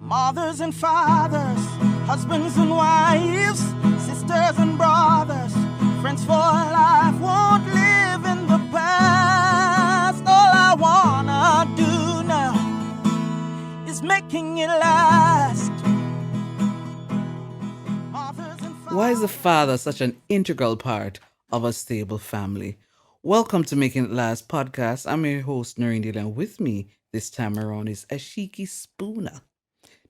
Mothers and fathers, husbands and wives, sisters and brothers, friends for life won't live in the past. All I wanna do now is making it last. Why is the father such an integral part of a stable family? Welcome to Making It Last podcast. I'm your host, Noreen Dillon, and with me this time around is Asheki Spooner,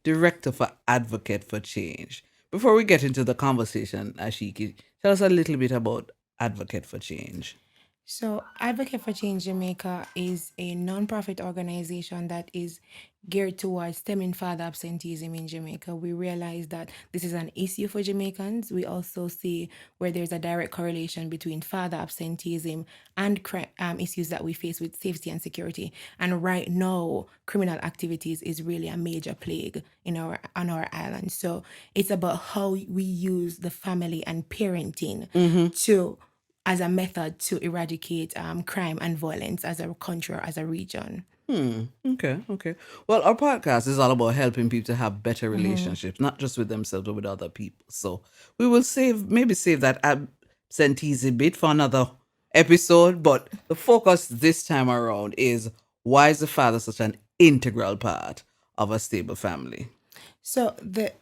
Director for Advocate for Change. Before we get into the conversation, Asheki, tell us a little bit about Advocate for Change. So, Advocate for Change Jamaica is a non-profit organization that is geared towards stemming father absenteeism in Jamaica. We realize that this is an issue for Jamaicans. We also see where there's a direct correlation between father absenteeism and issues that we face with safety and security. And right now, criminal activities is really a major plague on our island. So it's about how we use the family and parenting to as a method to eradicate crime and violence as a country or as a region. Okay. Well, our podcast is all about helping people to have better relationships, not just with themselves, but with other people. So we will save that absenteeism bit for another episode. But the focus this time around is, why is the father such an integral part of a stable family? So the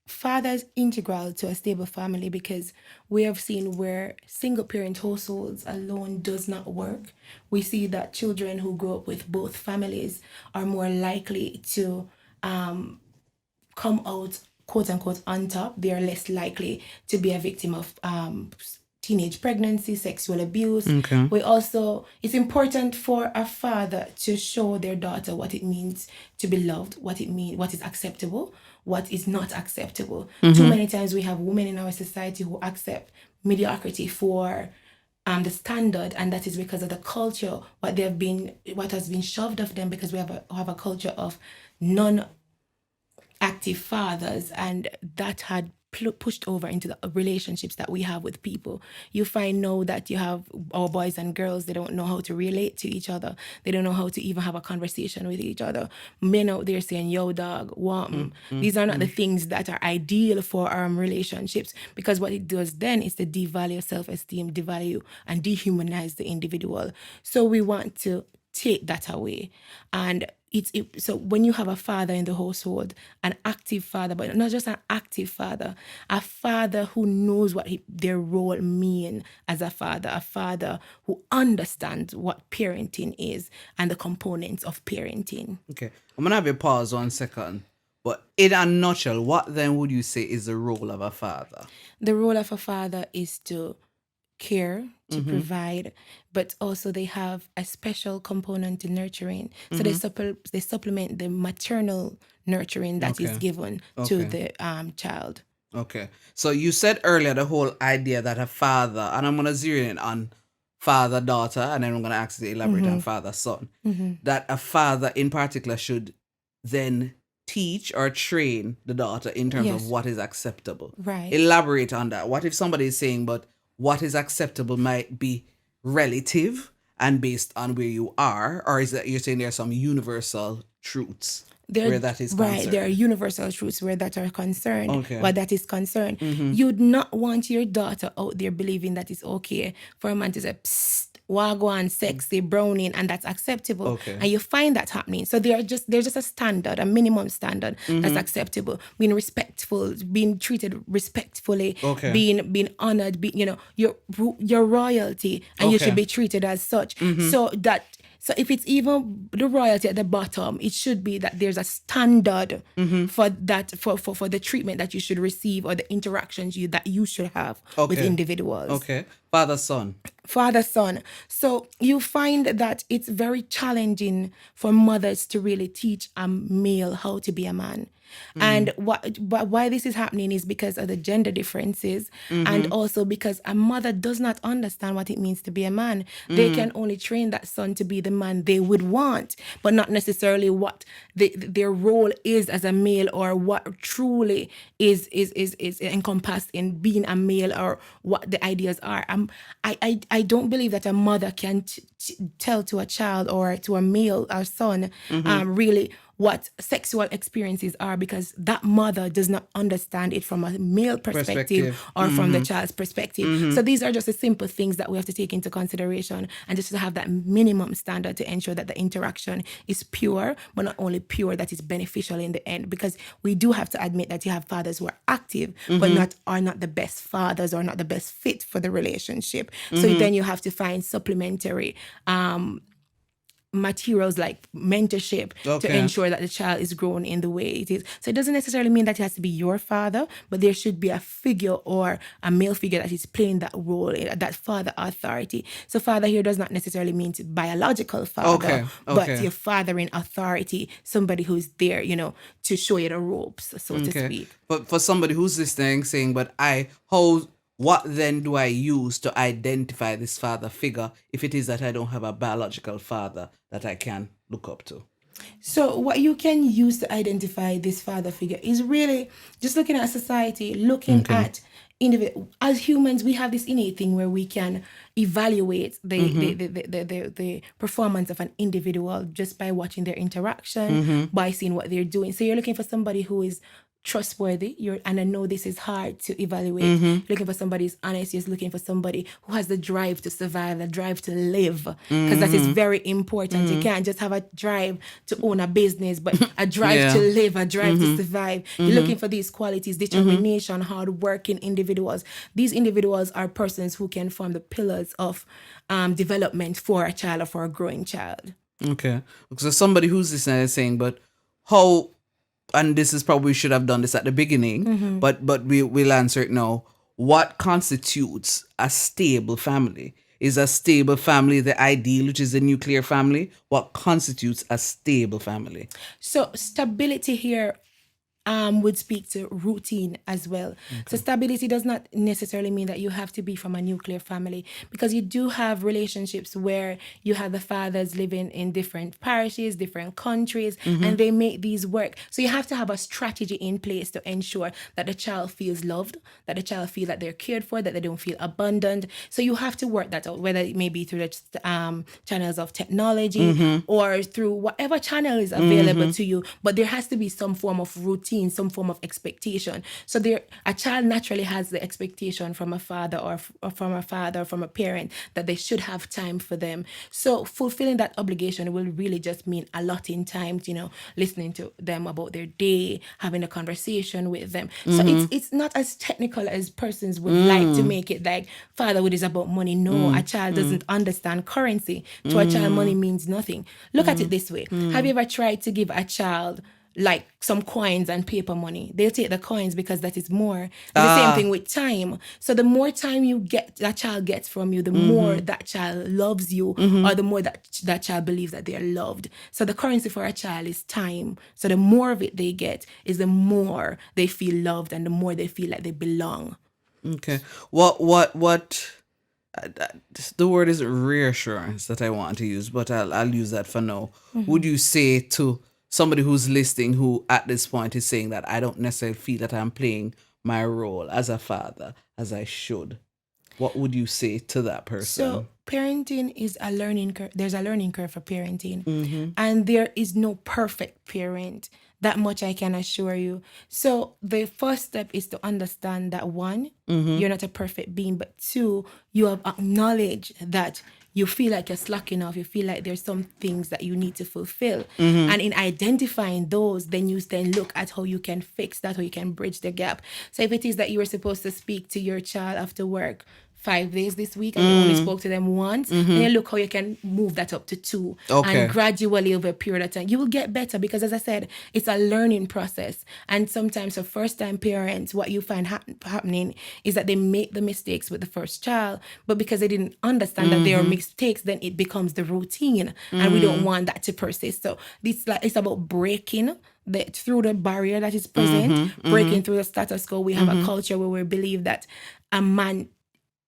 father is integral to a stable family because we have seen where single parent households alone does not work. We see that children who grow up with both families are more likely to come out quote unquote on top. They are less likely to be a victim of teenage pregnancy, sexual abuse. Okay. It's important for a father to show their daughter what it means to be loved, what is acceptable, what is not acceptable. Too many times we have women in our society who accept mediocrity for the standard, and that is because of the culture, what has been shoved of them, because we have a culture of non-active fathers, and that had pushed over into the relationships that we have with people. You find now that you have our boys and girls, they don't know how to relate to each other. They don't know how to even have a conversation with each other. Men out there saying, yo dog, want These are not the things that are ideal for our relationships, because what it does then is to devalue self-esteem, devalue and dehumanize the individual. So we want to take that away. And so when you have a father in the household, an active father, but not just an active father, a father who knows what their role mean as a father who understands what parenting is and the components of parenting. Okay. I'm going to have you pause 1 second. But in a nutshell, what then would you say is the role of a father? The role of a father is to care, to provide, but also they have a special component to nurturing. So they supplement the maternal nurturing that is given to the child. Okay. So you said earlier the whole idea that a father, and I'm going to zero in on father, daughter, and then I'm going to ask you to elaborate on father, son, that a father in particular should then teach or train the daughter in terms of what is acceptable. Right. Elaborate on that. What if somebody is saying, but what is acceptable might be relative and based on where you are, or is that you're saying there are some universal truths where that is concerned? Right, there are universal truths where that are concerned. Okay. Where that is concerned. You'd not want your daughter out there believing that it's okay for a man to say, psst, wagwan, sexy, browning, and that's acceptable. Okay. And you find that happening. So there's just a standard, a minimum standard that's acceptable. Being respectful, being treated respectfully, being honored, your royalty, and you should be treated as such. So if it's even the royalty at the bottom, it should be that there's a standard for that, for the treatment that you should receive or the interactions that you should have with individuals. Okay. Father, son. So you find that it's very challenging for mothers to really teach a male how to be a man. And why this is happening is because of the gender differences, and also because a mother does not understand what it means to be a man. They can only train that son to be the man they would want, but not necessarily what their role is as a male, or what truly is encompassed in being a male, or what the ideas are. I don't believe that a mother can tell to a child or to a male or son really what sexual experiences are, because that mother does not understand it from a male perspective or from the child's perspective. So these are just the simple things that we have to take into consideration, and just to have that minimum standard to ensure that the interaction is pure, but not only pure, that is beneficial in the end. Because we do have to admit that you have fathers who are active, but are not the best fathers, or not the best fit for the relationship. So then you have to find supplementary materials like mentorship to ensure that the child is grown in the way it is. So it doesn't necessarily mean that it has to be your father, but there should be a figure or a male figure that is playing that role, that father authority. So father here does not necessarily mean to biological father, but your father in authority, somebody who's there, to show you the ropes, so to speak. But for somebody who's listening, saying, but what then do I use to identify this father figure if it is that I don't have a biological father that I can look up to? So what you can use to identify this father figure is really just looking at society, looking at individual. As humans, we have this innate thing where we can evaluate the performance of an individual just by watching their interaction, by seeing what they're doing. So you're looking for somebody who is trustworthy, and I know this is hard to evaluate. You're looking for somebody who's honest. You're looking for somebody who has the drive to survive, the drive to live, because that is very important. You can't just have a drive to own a business, but a drive to live, a drive to survive. You're looking for these qualities: determination, hard-working individuals. These individuals are persons who can form the pillars of development for a child or for a growing child. Okay, so somebody who's listening is saying, but how? And this is probably, we should have done this at the beginning, but we'll answer it now. What constitutes a stable family? Is a stable family the ideal, which is the nuclear family? What constitutes a stable family? So stability here would speak to routine as well. So stability does not necessarily mean that you have to be from a nuclear family, because you do have relationships where you have the fathers living in different parishes, different countries, and they make these work. So you have to have a strategy in place to ensure that the child feels loved, that the child feels that they're cared for, that they don't feel abandoned. So you have to work that out, whether it may be through the channels of technology or through whatever channel is available to you, but there has to be some form of routine, some form of expectation. So a child naturally has the expectation from a father or from a parent that they should have time for them. So fulfilling that obligation will really just mean allotting time, listening to them about their day, having a conversation with them. So it's not as technical as persons would like to make it, like fatherhood is about money. No, a child doesn't understand currency. To a child, money means nothing. Look at it this way. Have you ever tried to give a child like some coins and paper money? They'll take the coins because that is more. It's the same thing with time. So the more time that child gets from you, the more that child loves you, or the more that child believes that they're loved. So the currency for a child is time. So the more of it they get is the more they feel loved, and the more they feel like they belong. Okay. What the word is reassurance that I want to use, but I'll use that for now. Would you say to somebody who's listening, who at this point is saying that I don't necessarily feel that I'm playing my role as a father as I should, what would you say to that person? So parenting is a learning curve. There's a learning curve for parenting, and there is no perfect parent. That much I can assure you. So the first step is to understand that one, you're not a perfect being, but two, you have acknowledged that you feel like you're slacking off. You feel like there's some things that you need to fulfill. And in identifying those, then you look at how you can fix that, how you can bridge the gap. So if it is that you were supposed to speak to your child after work 5 days this week and you only spoke to them once, and you look how you can move that up to 2. And gradually over a period of time, you will get better, because as I said, it's a learning process. And sometimes for first-time parents, what you find happening is that they make the mistakes with the first child, but because they didn't understand that there are mistakes, then it becomes the routine, and we don't want that to persist. So it's about breaking through the barrier that is present, breaking through the status quo. We have a culture where we believe that a man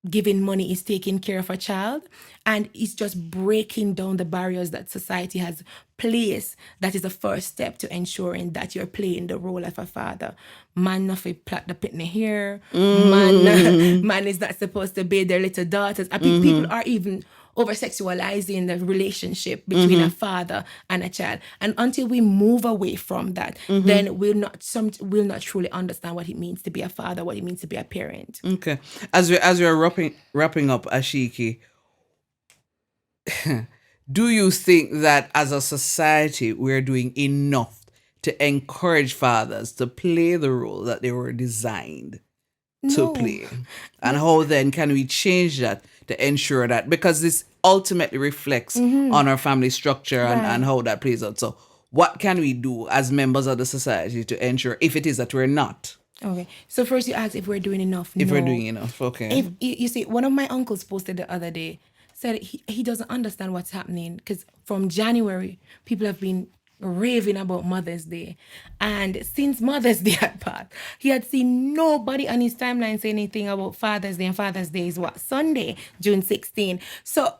giving money is taking care of a child, and it's just breaking down the barriers that society has placed. That is the first step to ensuring that you're playing the role of a father. Man not fi plait the pitney hair. Man is not supposed to bathe their little daughters. I think people are even over sexualizing the relationship between a father and a child. And until we move away from that, then we'll not truly understand what it means to be a father, what it means to be a parent. Okay. As we're wrapping up, Asheki, do you think that as a society we're doing enough to encourage fathers to play the role that they were designed to No. play? And how then can we change that to ensure that, because this ultimately reflects on our family structure and how that plays out. So what can we do as members of the society to ensure, if it is that we're not? Okay. So first you asked if we're doing enough. If No. we're doing enough, okay. If you see, one of my uncles posted the other day, said he doesn't understand what's happening because from January people have been raving about Mother's Day, and since Mother's Day had passed, he had seen nobody on his timeline say anything about Father's Day, and Father's Day is what, Sunday, June 16. So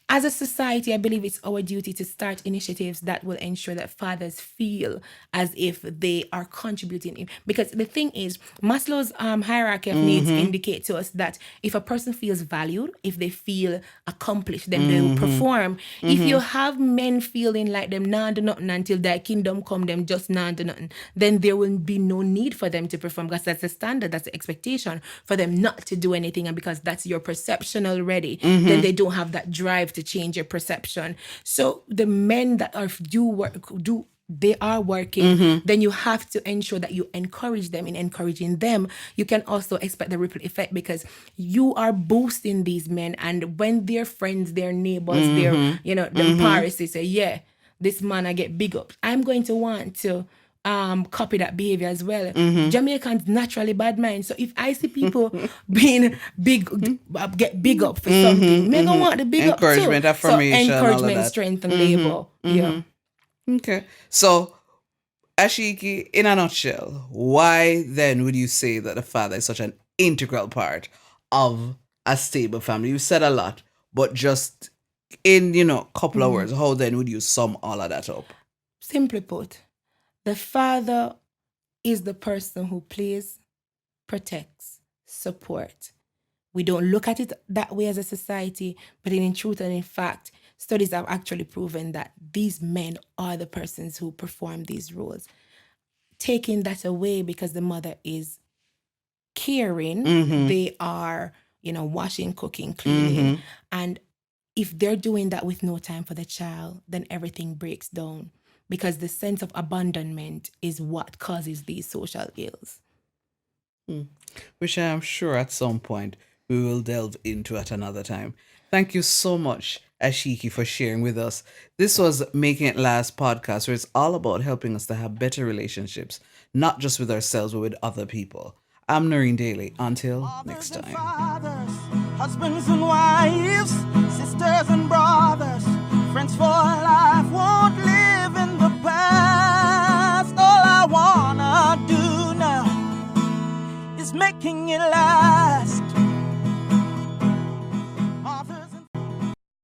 as a society, I believe it's our duty to start initiatives that will ensure that fathers feel as if they are contributing. Because the thing is, Maslow's hierarchy of needs indicate to us that if a person feels valued, if they feel accomplished, then they will perform. If you have men feeling like them nah do nothing until their kingdom come, them just nah do nothing, then there will be no need for them to perform, because that's the standard, that's the expectation for them not to do anything. And because that's your perception already, then they don't have that drive to change your perception. So the men that are they are working, then you have to ensure that you encourage them. In encouraging them, you can also expect the ripple effect, because you are boosting these men, and when their friends, their neighbors, their them Paris, they say, yeah, this man I get big up, I'm going to want to copy that behavior as well. Jamaicans naturally bad minds. So if I see people being get big up for something, me gonna want the big up too. Encouragement, affirmation, so all of encouragement, that. strength, and labor. Yeah. Okay. So, Asheki, in a nutshell, why then would you say that the father is such an integral part of a stable family? You said a lot, but just in, couple of words, how then would you sum all of that up? Simply put, the father is the person who plays, protects, support. We don't look at it that way as a society, but in truth and in fact, studies have actually proven that these men are the persons who perform these roles. Taking that away because the mother is caring, they are, washing, cooking, cleaning. And if they're doing that with no time for the child, then everything breaks down, because the sense of abandonment is what causes these social ills. Which I am sure at some point we will delve into at another time. Thank you so much, Asheki, for sharing with us. This was Making It Last podcast, where it's all about helping us to have better relationships, not just with ourselves, but with other people. I'm Noreen Daly. Until next time. Fathers, husbands and wives, sisters and brothers, friends for life won't live in the past. All I wanna do now is making it last.